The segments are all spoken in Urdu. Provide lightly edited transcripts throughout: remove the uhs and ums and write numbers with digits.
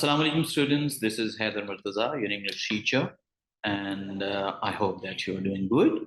Assalamu alaikum students, this is Haider Murtaza, your English teacher, and I hope that you are doing good.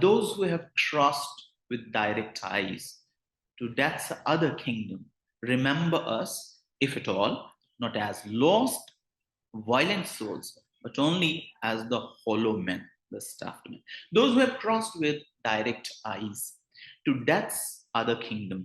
Those who have crossed with direct eyes to death's other kingdom remember us, if at all, not as lost, violent souls, but only as the hollow men, the stuffed men. Those who have crossed with direct eyes to death's other kingdom,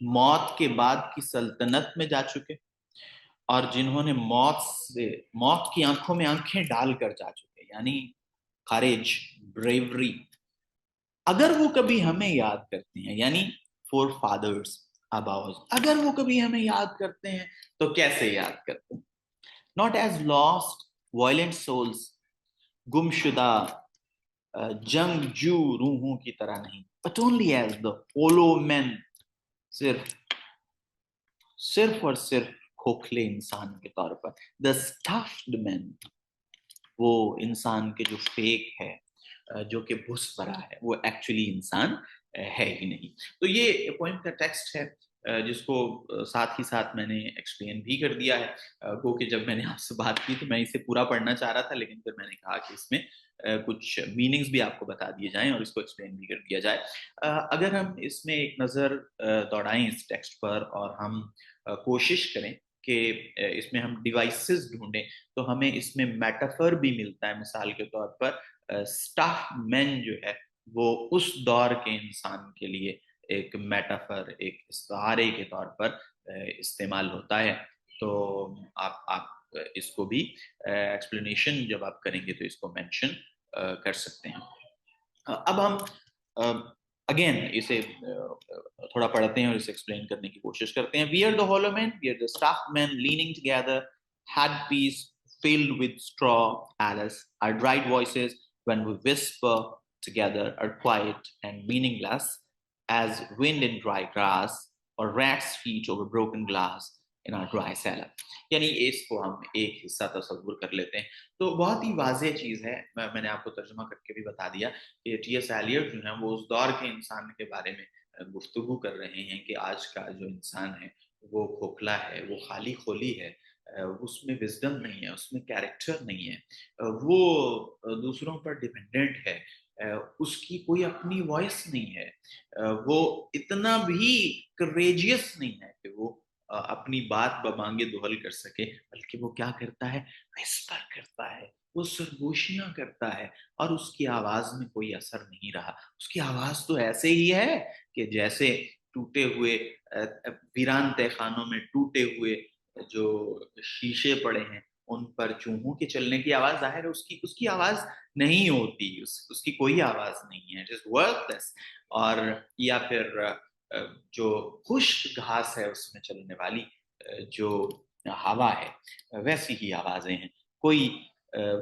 موت کے بعد کی سلطنت میں جا چکے، اور جنہوں نے موت کی آنکھوں میں آنکھیں ڈال کر جا چکے، یعنی خارج، بریوری. اگر وہ کبھی ہمیں یاد کرتے ہیں، یعنی فور فادرز آباؤز، اگر وہ کبھی ہمیں یاد کرتے ہیں تو کیسے یاد کرتے ہیں؟ Not as last violent souls, گم شدہ جنگجو روحوں کی طرح نہیں، but only as the hollow مین، صرف اور صرف کھوکھلے انسان کے طور پر. دا اسٹفڈ مین، وہ انسان کے جو فیک ہے، جو کہ بھس بھرا ہے، وہ ایکچولی انسان ہے ہی نہیں. تو یہ پوئم کا ٹیکسٹ ہے، جس کو ساتھ ہی ساتھ میں نے ایکسپلین بھی کر دیا ہے. گو کہ جب میں نے آپ سے بات کی تو میں اسے پورا پڑھنا چاہ رہا تھا، لیکن پھر میں نے کہا کہ اس میں کچھ میننگز بھی آپ کو بتا دیے جائیں اور اس کو ایکسپلین بھی کر دیا جائے. اگر ہم اس میں ایک نظر دوڑائیں اس ٹیکسٹ پر، اور ہم کوشش کریں کہ اس میں ہم ڈیوائسز ڈھونڈیں، تو ہمیں اس میں میٹافر بھی ملتا ہے. مثال کے طور پر اسٹاف مین جو ہے وہ اس دور کے انسان کے لیے ایک میٹافر، ایک استعارے کے طور پر استعمال ہوتا ہے. تو آپ اس کو بھی ایکسپلینیشن جب آپ کریں گے تو اس کو مینشن کر سکتے ہیں. اب ہم اگین اسے تھوڑا پڑھتے ہیں اور اسے ایکسپلین کرنے کی کوشش کرتے ہیں. We are the hollow men, we are the stuffed men leaning together, headpiece filled with straw, Alice. Our dried voices, when we whisper together, are quiet and meaningless as wind in dry grass or rat's feet over broken glass in our dry cellar. یعنی اس کو ہم ایک حصہ تصور کر لیتے ہیں. تو بہت ہی واضح چیز ہے، میں نے آپ کو ترجمہ کر کے بھی بتا دیا کہ ٹی ایس ایلیٹ جو ہیں وہ اس دور کے انسان کے بارے میں گفتگو کر رہے ہیں کہ آج کا جو انسان ہے وہ کھوکھلا ہے، وہ خالی خولی ہے، اس میں وزڈم نہیں ہے، اس میں کیریکٹر نہیں ہے، وہ دوسروں پر ڈیپینڈنٹ ہے، اس کی کوئی اپنی وائس نہیں ہے، وہ اتنا بھی کریجیس نہیں ہے کہ وہ اپنی بات بمانگے دہل کر سکے، بلکہ وہ کیا کرتا ہے؟ وسپر کرتا ہے، وہ سرگوشیاں کرتا ہے، اور اس کی آواز میں کوئی اثر نہیں رہا. اس کی آواز تو ایسے ہی ہے کہ جیسے ٹوٹے ہوئے ویران تہ خانوں میں ٹوٹے ہوئے جو شیشے پڑے ہیں ان پر چوہوں کے چلنے کی آواز. ظاہر ہے اس کی آواز نہیں ہوتی، اس کی کوئی آواز نہیں ہے. اٹ از ورتھ لیس. اور یا پھر جو خشک گھاس ہے اس میں چلنے والی جو ہوا ہے، ویسی ہی آوازیں ہیں. کوئی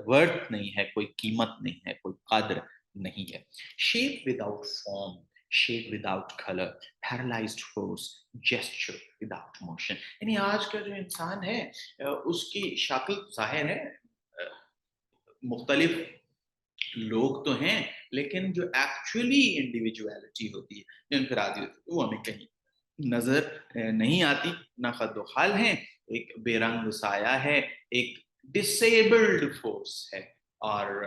ورتھ نہیں ہے، کوئی قیمت نہیں ہے، کوئی قدر نہیں ہے. Shape without form, shape without color, paralyzed force, gesture without motion. یعنی آج کا جو انسان ہے اس کی شکل ظاہر ہے مختلف لوگ تو ہیں، لیکن جو ایکچولی انڈیویجویلٹی ہوتی ہے، جو انفرادی ہوتی ہے، وہ ہمیں کہیں نظر نہیں آتی. نہ خد و خال ہیں، ایک بے رنگ سایہ ہے، ایک ڈسیبلڈ فورس ہے، اور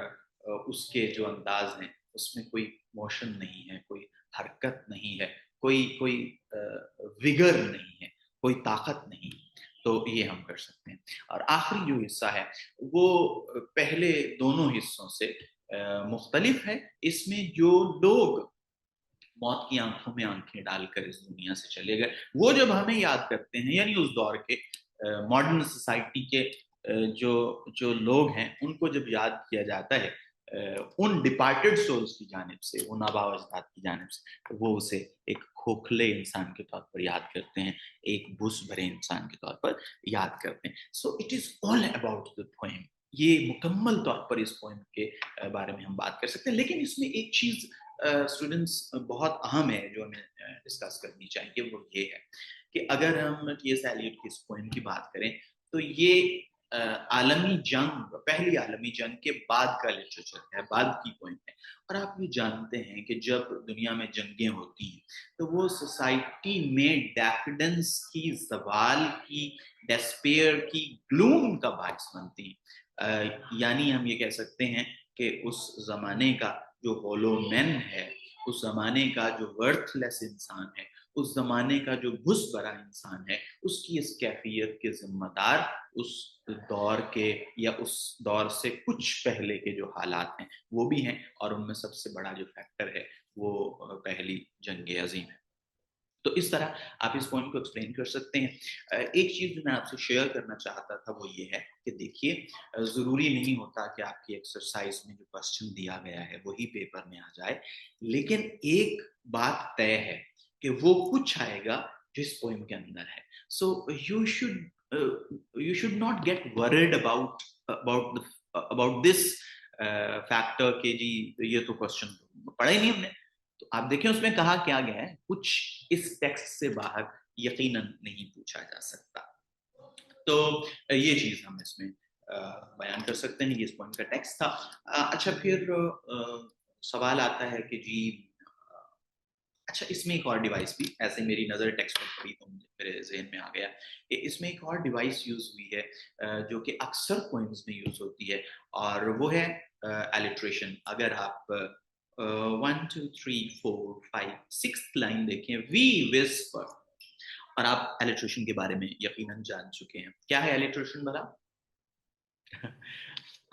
اس کے جو انداز ہیں اس میں کوئی موشن نہیں ہے، کوئی حرکت نہیں ہے، کوئی وگر نہیں ہے، کوئی طاقت نہیں. تو یہ ہم کر سکتے ہیں. اور آخری جو حصہ ہے وہ پہلے دونوں حصوں سے مختلف ہے. اس میں جو لوگ موت کی آنکھوں میں آنکھیں ڈال کر اس دنیا سے چلے گئے، وہ جب ہمیں یاد کرتے ہیں، یعنی اس دور کے ماڈرن سوسائٹی کے جو لوگ ہیں ان کو جب یاد کیا جاتا ہے ان ڈپارٹڈ سولز کی جانب سے، ان آباء و اجداد کی جانب سے، وہ اسے ایک کھوکھلے انسان کے طور پر یاد کرتے ہیں، ایک بھس بھرے انسان کے طور پر یاد کرتے ہیں. So it is all about the poem. یہ مکمل طور پر اس پوئم کے بارے میں ہم بات کر سکتے ہیں. لیکن اس میں ایک چیز اسٹوڈنٹس بہت اہم ہے جو ہمیں ڈسکس کرنی چاہیے، وہ یہ ہے کہ اگر ہم ٹی ایس ایلیٹ کی اس پوئم کی بات کریں تو یہ عالمی جنگ، پہلی عالمی جنگ کے بعد کا لٹریچر ہے، بعد کی پوئم ہے. اور آپ یہ جانتے ہیں کہ جب دنیا میں جنگیں ہوتی ہیں تو وہ سوسائٹی میں ڈیکیڈنس کی، زوال کی، ڈیسپیئر کی، گلوم کا باعث بنتی ہیں. یعنی ہم یہ کہہ سکتے ہیں کہ اس زمانے کا جو ہولو مین ہے، اس زمانے کا جو ورتھ لیس انسان ہے، اس زمانے کا جو بھس بھرا انسان ہے، اس کی اس کیفیت کے ذمہ دار اس دور کے یا اس دور سے کچھ پہلے کے جو حالات ہیں وہ بھی ہیں. اور ان میں سب سے بڑا جو فیکٹر ہے وہ پہلی جنگ عظیم ہے. تو اس طرح آپ اس پوائنٹ کو ایکسپلین کر سکتے ہیں. ایک چیز جو میں آپ سے شیئر کرنا چاہتا تھا وہ یہ ہے کہ دیکھیے ضروری نہیں ہوتا کہ آپ کی ایکسرسائز میں جو کوشچن دیا گیا ہے وہی پیپر میں آ جائے, لیکن ایک بات طے ہے کہ وہ کچھ آئے گا جو اس پوئم کے اندر ہے. So you should not get worried about this factor کہ جی یہ تو کوشچن پڑھا ہی نہیں ہم نے. تو آپ دیکھیں اس میں کہا کیا گیا ہے, کچھ اس ٹیکسٹ سے باہر یقیناً نہیں پوچھا جا سکتا. تو یہ چیز ہم اس میں بیان کر سکتے ہیں. یہ اس پوائنٹ کا ٹیکسٹ تھا. اچھا پھر سوال آتا ہے کہ جی اچھا اس میں ایک اور ڈیوائس بھی, ایسے میری نظر ٹیکسٹ پر پڑی تو میرے ذہن میں آ گیا کہ اس میں ایک اور ڈیوائس یوز ہوئی ہے جو کہ اکثر پوئمز میں یوز ہوتی ہے, اور وہ ہے الیٹریشن. اگر آپ 1 2 3 4 5 6 لائن دیکھیں, وی وسپر, اور آپ الیٹریشن کے بارے میں یقیناً جان چکے ہیں. کیا ہے الیٹریشن بھلا؟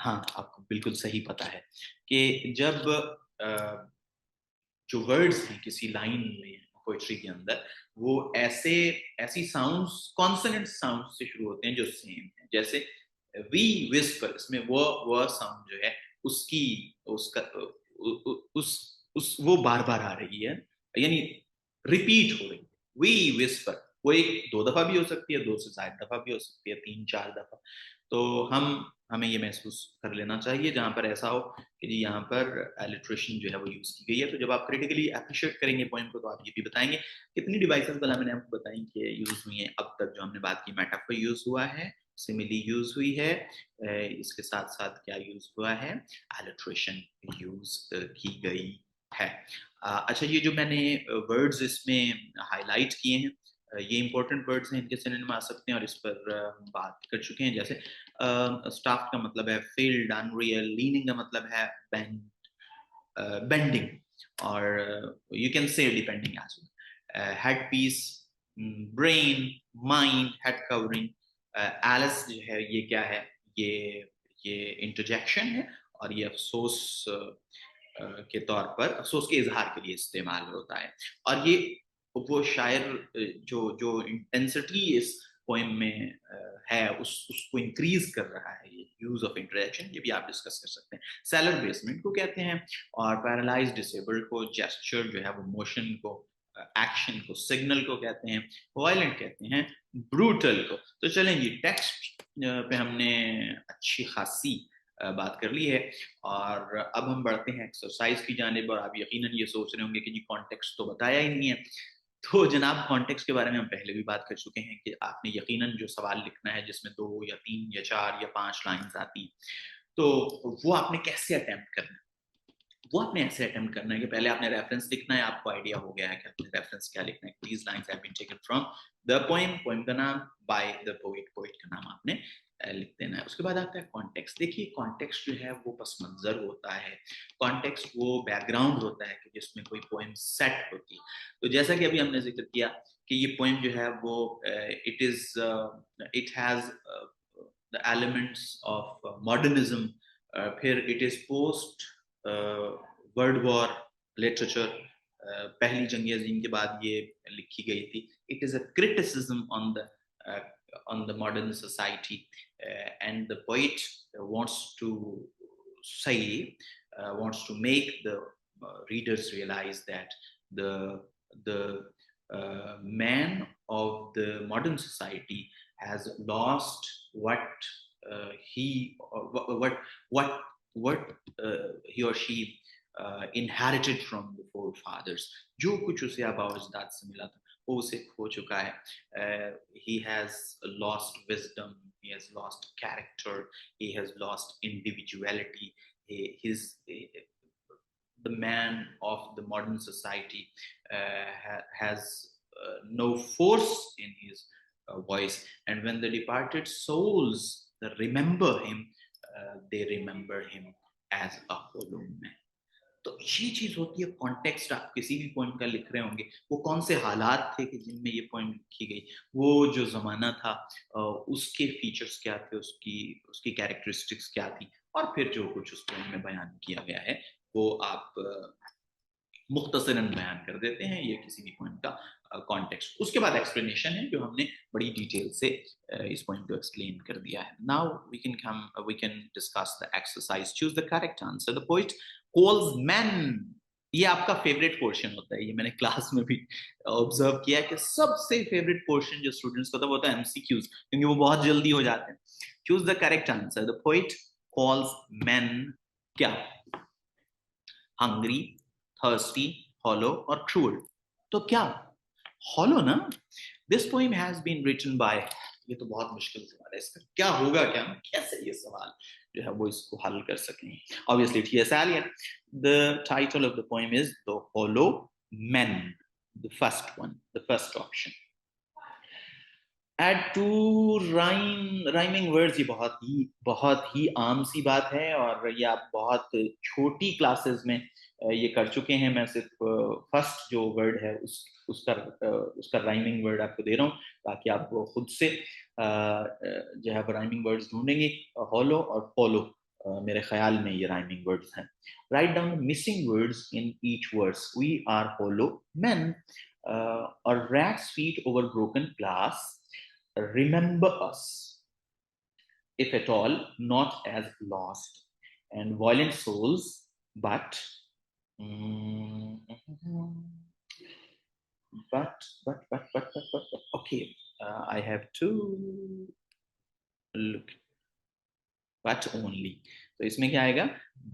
ہاں آپ کو بالکل صحیح پتا ہے کہ جب جو ورڈز ہیں کسی لائن میں پوئٹری کے اندر, وہ ایسی ساؤنڈز کانسوننٹ ساؤنڈ سے شروع ہوتے ہیں جو سیم ہیں. جیسے وی وسپر, اس میں وہ ساؤنڈ جو ہے اس کی وہ بار بار آ رہی ہے, یعنی ریپیٹ ہو رہی ہے. وی وسپر وہ ایک 2 دفعہ بھی ہو سکتی ہے, 2 سے زائد دفعہ بھی ہو سکتی ہے, 3 4 دفعہ. تو ہمیں یہ محسوس کر لینا چاہیے جہاں پر ایسا ہو کہ جی یہاں پر الیٹریشن جو ہے وہ یوز کی گئی ہے. تو جب آپ کریٹیکلی اپریشیٹ کریں گے پوائنٹ کو تو آپ یہ بھی بتائیں گے کتنی ڈیوائسز بلا میں نے آپ کو بتائیں کہ یوز ہوئی ہیں اب تک. جو ہم نے بات کی, میٹافور یوز ہوا ہے, سملی یوز ہوئی ہے, اس کے ساتھ ساتھ کیا یوز ہوا ہے, الیٹریشن یوز کی گئی ہے. اچھا یہ جو میں نے ورڈز اس میں ہائی لائٹ کیے ہیں, یہ امپورٹنٹ ورڈز ہیں, ان کے سینونیم میں آ سکتے ہیں اور اس پر بات کر چکے ہیں. جیسے اسٹاف کا مطلب ہے فیلڈ, ان ریئل. لیننگ کا مطلب ہے بینڈنگ, اور you can say depending as well. Head piece, brain, mind, head covering. Else جو ہے یہ کیا ہے, یہ انٹرجیکشن ہے, اور یہ افسوس کے طور پر, افسوس کے اظہار کے لیے استعمال ہوتا ہے. اور یہ وہ شاعر جو انٹینسٹی اس پوئم میں ہے اس کو انکریز کر رہا ہے, یہ یوز آف انٹریکشن, یہ بھی آپ ڈسکس کر سکتے ہیں. سیلر بیسمنٹ کو کہتے ہیں, اور پیرالائز ڈسیبلڈ کو, جیسچر جو ہے وہ موشن کو, ایکشن کو, سگنل کو کہتے ہیں, وائلنٹ کہتے ہیں, بروٹل کو. تو چلیں جی ٹیکسٹ پہ ہم نے اچھی خاصی بات کر لی ہے, اور اب ہم بڑھتے ہیں ایکسرسائز کی جانب. اور آپ یقیناً یہ سوچ رہے ہوں گے کہ جی کانٹیکسٹ تو بتایا ہی نہیں ہے. تو جناب کانٹیکسٹ کے بارے میں ہم پہلے بھی بات کر چکے ہیں کہ آپ نے یقیناً جو سوال لکھنا ہے جس میں 2 یا 3 یا 4 یا 5 لائنز آتی ہیں, تو وہ آپ نے کیسے اٹیمپٹ کرنا ہے. وہ آپ نے ایسے اٹیمپٹ کرنا ہے کہ پہلے آپ نے ریفرنس لکھنا ہے. آپ کو آئیڈیا ہو گیا ہے کہ آپ نے ریفرنس کیا لکھنا ہے. These lines have been taken from the poem, poem کا نام, بائی دا پوئٹ, پوئٹ کا نام آپ نے لکھ دینا ہے. اس کے بعد آتا ہے کانٹیکسٹ. دیکھیے کانٹیکسٹ جو ہے وہ پس منظر ہوتا ہے, کانٹیکسٹ وہ بیک گراؤنڈ ہوتا ہے کہ جس میں کوئی پوئم سیٹ ہوتی ہے. تو جیسا کہ ابھی ہم نے ذکر کیا کہ یہ پوئم جو ہے وہ it has the elements of modernism, پھر it is post world war literature, پہلی جنگ عظیم کے بعد یہ لکھی گئی تھی. it is a criticism on the modern society, and the poet wants to say, wants to make the readers realize that the man of the modern society has lost what he or she inherited from the forefathers. جو کچھ اسے آباء و اجداد سے ملا تھا وہ اسے کھو چکا ہے. he has lost wisdom, he has lost character, he has lost individuality. The man of the modern society has no force in his voice, and when the departed souls remember him, they remember him as a hollow man. تو یہ چیز ہوتی ہے کانٹیکسٹ. آپ کسی بھی پوائنٹ کا لکھ رہے ہوں گے, وہ کون سے حالات تھے کہ جن میں یہ پوائنٹ لکھی گئی, وہ جو زمانہ تھا اس کے فیچرز کیا تھے, اس کی کیریکٹرسٹکس کیا تھی, اور پھر جو کچھ اس پوائنٹ میں بیان کیا گیا ہے وہ آپ مختصراً بیان کر دیتے ہیں یہ کسی بھی پوائنٹ کا کانٹیکسٹ. اس کے بعد ایکسپلینیشن ہے جو ہم نے بڑی ڈیٹیل سے اس پوائنٹ کو ایکسپلین کر دیا ہے. Now we can discuss the exercise. Choose the correct answer. The poet calls men. یہ آپ کا فیوریٹ پورشن ہوتا ہے, یہ میں نے کلاس میں بھی آبزرو کیا کہ سب سے فیوریٹ پورشن جو اسٹوڈنٹس کا ہوتا ہے MCQs, کیونکہ وہ بہت جلدی ہو جاتے ہیں. Choose the correct answer. The poet calls men کیا؟ hungry, thirsty, hollow اور cruel. تو کیا hollow نا. This poem has been written by, یہ تو بہت مشکل سوال ہے, اس کا کیا ہوگا, کیا کیسے یہ سوال جو ہے وہ اس کو حل کر سکیں. Obviously T.S. Eliot. The title of the poem is The Hollow Men, the first one, the first option. Add two rhyming words. یہ بہت ہی عام سی بات ہے, اور یہ آپ بہت چھوٹی کلاسز میں یہ کر چکے ہیں. میں صرف فرسٹ جو ورڈ ہے اس کا رائمنگ ورڈ آپ کو دے رہا ہوں تاکہ آپ خود سے جو ہے رائمنگ ورڈز ڈھونڈیں گے. ہولو اور فالو میرے خیال میں یہ رائمنگ ورڈز ہیں. Write down the missing words in each verse. We are hollow men, or rat's feet over broken glass. Remember us, if at all, not as lost and violent souls, but okay, I have to look. But only. تو اس میں کیا آئے گا؟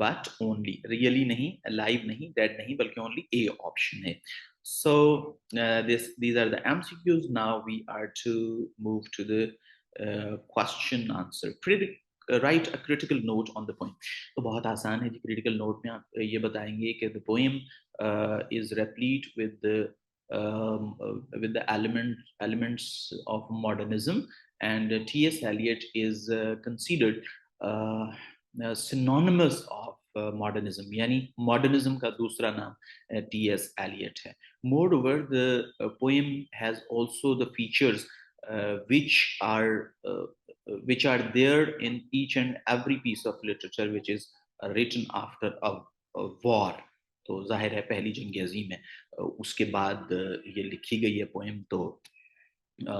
but only. really نہیں, alive نہیں, dead نہیں, بلکہ only A option ہے. So these are the MCQs. Now we are to move to the question answer. Write a critical note on the poem. تو بہت آسان ہے جی. critical note میں آپ یہ بتائیں گے کہ the poem is replete with the elements of modernism, and T.S. Eliot is considered synonymous of modernism. یعنی modernism کا دوسرا نام T.S. Eliot ہے. Moreover, the poem has also the features which are there in each and every piece of literature which is written after a war. تو ظاہر ہے پہلی جنگ عظیم ہے, اس کے بعد یہ لکھی گئی ہے پوئم, تو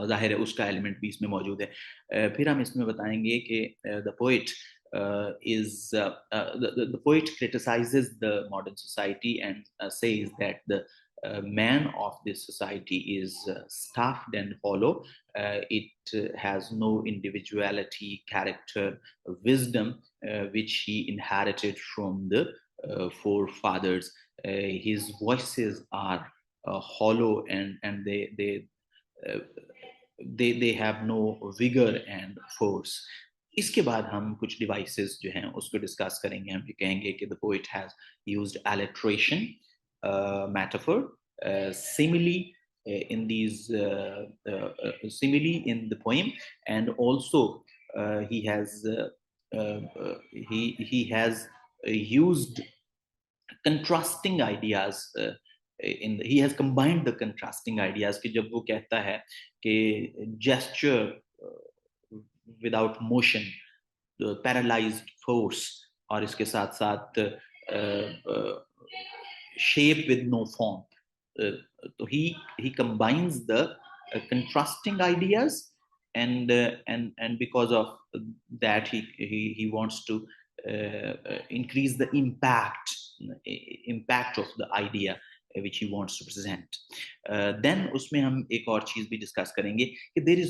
ظاہر ہے اس کا ایلیمنٹ بھی اس میں موجود ہے. پھر ہم اس میں بتائیں گے کہ the poet criticizes the modern society and says that the man of this society is stuffed and hollow. It has no individuality, character, wisdom which he inherited from the forefathers. His voices are hollow, and they have no vigor and force. اس کے بعد ہم کچھ ڈیوائسز جو ہیں اس کو ڈسکس کریں گے. ہم یہ کہیں گے کہ the poet has used alliteration, metaphor, simile in these simile in the poem, and also he has used contrasting ideas. He has combined the contrasting ideas کہ جب وہ کہتا ہے کہ gesture without motion, paralyzed force, اور اس کے ساتھ ساتھ shape with no form. تو he combines the contrasting ideas, and because of that he wants to increase the impact of the idea which he wants to present. Then اس میں ہم ایک اور چیز بھی ڈسکس کریں گے کہ there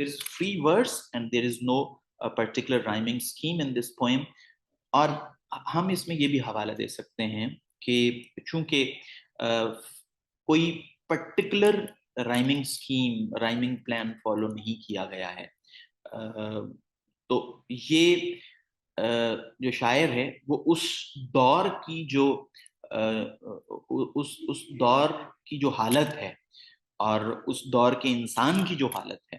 is free verse and there is no particular rhyming scheme in this poem. اور ہم اس میں یہ بھی حوالہ دے سکتے ہیں کہ چونکہ کوئی particular rhyming scheme, rhyming plan follow نہیں کیا گیا ہے, تو یہ جو شاعر ہے وہ اس دور کی اس دور کی جو حالت ہے اور اس دور کے انسان کی جو حالت ہے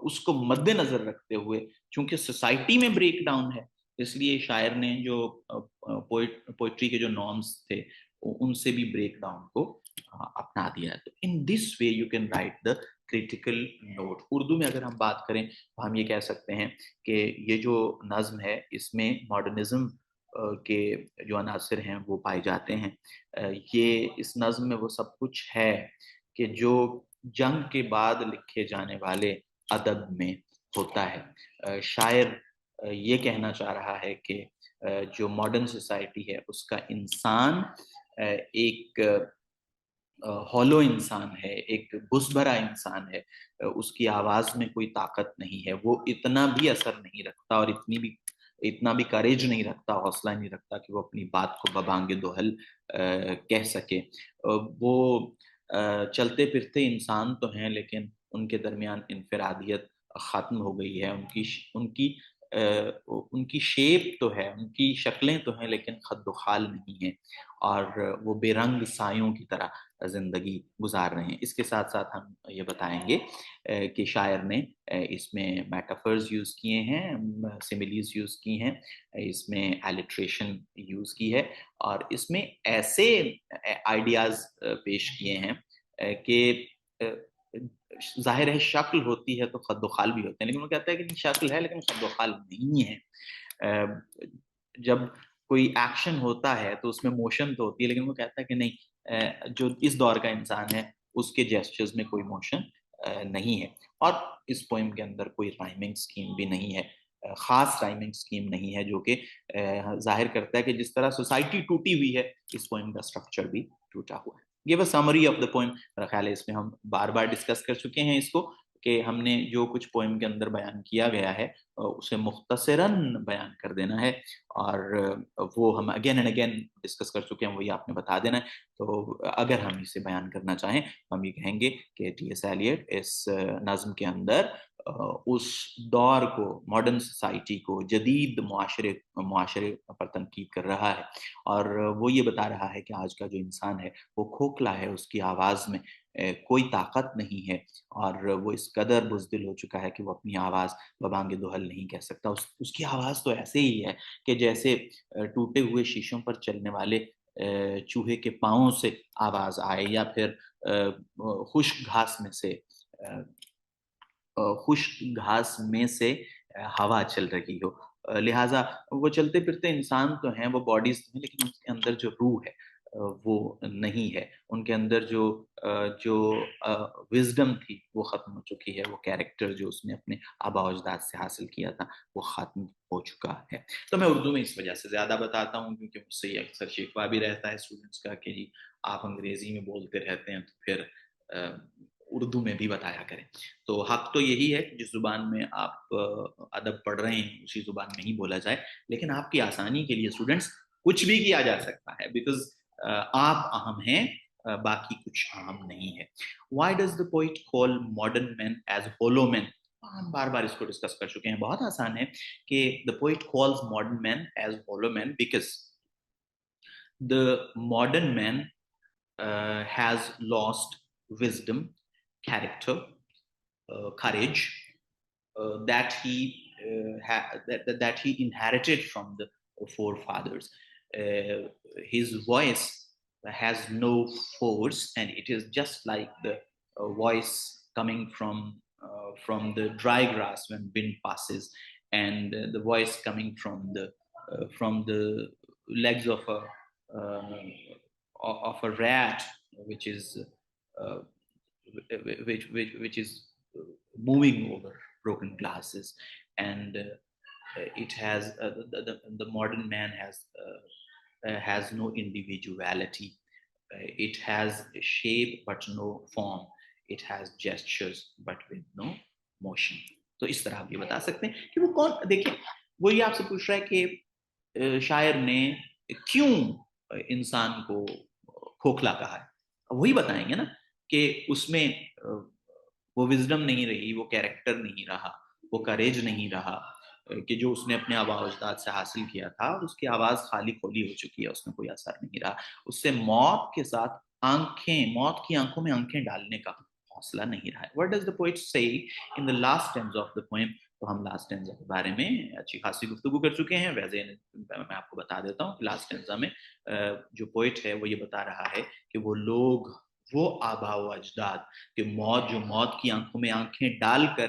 اس کو مد نظر رکھتے ہوئے, چونکہ سوسائٹی میں بریک ڈاؤن ہے, اس لیے شاعر نے جو پوئٹری کے جو نارمز تھے ان سے بھی بریک ڈاؤن کو اپنا دیا ہے. تو in this way you can write the critical note. Urdu میں اگر ہم بات کریں تو ہم یہ کہہ سکتے ہیں کہ یہ جو نظم ہے اس میں ماڈرنزم کے جو عناصر ہیں وہ پائے جاتے ہیں. یہ اس نظم میں وہ سب کچھ ہے کہ جو جنگ کے بعد لکھے جانے والے ادب میں ہوتا ہے. شاعر یہ کہنا چاہ رہا ہے کہ جو ماڈرن سوسائٹی ہے اس کا انسان ایک ہولو انسان ہے, ایک بس بھرا انسان ہے, اس کی آواز میں کوئی طاقت نہیں ہے, وہ اتنا بھی اثر نہیں رکھتا اور اتنا بھی کریج نہیں رکھتا, حوصلہ نہیں رکھتا کہ وہ اپنی بات کو ببانگ دوہل کہہ سکے. وہ چلتے پھرتے انسان تو ہیں لیکن ان کے درمیان انفرادیت ختم ہو گئی ہے. ان کی شیپ تو ہے, ان کی شکلیں تو ہیں لیکن خد و خال نہیں ہیں, اور وہ بے رنگ سایوں کی طرح زندگی گزار رہے ہیں. اس کے ساتھ ساتھ ہم یہ بتائیں گے کہ شاعر نے اس میں میٹافرز یوز کیے ہیں, سیملیز یوز کی ہیں, اس میں ایلیٹریشن یوز کی ہے, اور اس میں ایسے آئیڈیاز پیش کیے ہیں کہ ظاہر ہے شکل ہوتی ہے تو خد و خال بھی ہوتے ہیں, لیکن وہ کہتا ہے کہ شکل ہے لیکن خد و خال نہیں ہے. جب کوئی ایکشن ہوتا ہے تو اس میں موشن تو ہوتی ہے, لیکن وہ کہتا ہے کہ نہیں, جو اس دور کا انسان ہے اس کے جیسچرز میں کوئی موشن نہیں ہے. اور اس پوئم کے اندر کوئی رائمنگ سکیم بھی نہیں ہے, خاص رائمنگ سکیم نہیں ہے, جو کہ ظاہر کرتا ہے کہ جس طرح سوسائٹی ٹوٹی ہوئی ہے اس پوئم کا اسٹرکچر بھی ٹوٹا ہوا ہے. یہ بس سمری آف دا پوئم. میرا خیال ہے اس میں ہم بار بار ڈسکس کر چکے ہیں اس کو, کہ ہم نے جو کچھ پوئم کے اندر بیان کیا گیا ہے اسے مختصراً بیان کر دینا ہے, اور وہ ہم اگین اینڈ اگین ڈسکس کر چکے ہیں, وہی آپ نے بتا دینا ہے. تو اگر ہم اسے بیان کرنا چاہیں ہم یہ کہیں گے کہ ٹی ایس ایلیٹ اس نظم کے اندر اس دور کو, ماڈرن سوسائٹی کو, جدید معاشرے پر تنقید کر رہا ہے, اور وہ یہ بتا رہا ہے کہ آج کا جو انسان ہے وہ کھوکھلا ہے, اس کی آواز میں کوئی طاقت نہیں ہے, اور وہ اس قدر بزدل ہو چکا ہے کہ وہ اپنی آواز ببانگ دوہل نہیں کہہ سکتا. اس کی آواز تو ایسے ہی ہے کہ جیسے ٹوٹے ہوئے شیشوں پر چلنے والے چوہے کے پاؤں سے آواز آئے, یا پھر خشک گھاس میں سے ہوا چل رہی ہو. لہٰذا وہ چلتے پھرتے انسان تو ہیں, وہ باڈیز تو ہیں, لیکن ان کے اندر جو روح ہے وہ نہیں ہے, ان کے اندر جو وزڈم تھی وہ ختم ہو چکی ہے, وہ کیریکٹر جو اس نے اپنے آبا و اجداد سے حاصل کیا تھا وہ ختم ہو چکا ہے. تو میں اردو میں اس وجہ سے زیادہ بتاتا ہوں کیونکہ مجھ سے یہ اکثر شکوہ بھی رہتا ہے اسٹوڈنٹس کا کہ جی آپ انگریزی میں بولتے رہتے ہیں تو پھر اردو میں بھی بتایا کریں. تو حق تو یہی ہے کہ جس زبان میں آپ ادب پڑھ رہے ہیں اسی زبان میں ہی بولا جائے, لیکن آپ کی آسانی کے لیے اسٹوڈنٹس کچھ بھی کیا جا سکتا ہے, بیکاز آپ اہم ہیں, باقی کچھ اہم نہیں ہے. Why does the poet call modern men as hollow men? ہم بار بار اس کو ڈسکس کر چکے ہیں, بہت آسان ہے کہ the poet calls modern men as hollow men because the modern man has lost wisdom, character, courage that he inherited from the forefathers. His voice has no force, and it is just like the voice coming from the dry grass when wind passes, and the voice coming from the legs of a rat, which is uh, which is moving over broken glasses. And it has the modern man has no individuality. It has a shape but no form. It has gestures but with no motion. تو اس طرح آپ یہ بتا سکتے ہیں کہ وہ کون. دیکھیں وہ یہ آپ سے پوچھ رہا ہے کہ شاعر نے کیوں انسان کو کھوکھلا کہا ہے, وہی بتائیں گے نا کہ اس میں وہ وزڈم نہیں رہی, وہ کیریکٹر نہیں رہا, وہ کریج نہیں رہا کہ جو اس نے اپنے آبا و اجداد سے حاصل کیا تھا, اس کی آواز خالی کھولی ہو چکی ہے, اس میں کوئی اثر نہیں رہا. اس سے موت کے ساتھ موت کی آنکھوں میں آنکھیں ڈالنے کا حوصلہ نہیں رہا ہے. What does the poet say in the last stanza of the poem? تو ہم لاسٹ اسٹینزا کے بارے میں اچھی خاصی گفتگو کر چکے ہیں. ویسے میں آپ کو بتا دیتا ہوں کہ لاسٹ اسٹینزا میں جو پوئٹ ہے وہ یہ بتا رہا ہے کہ وہ لوگ, وہ آبا و اجداد کہ موت کی آنکھوں میں آنکھیں ڈال کر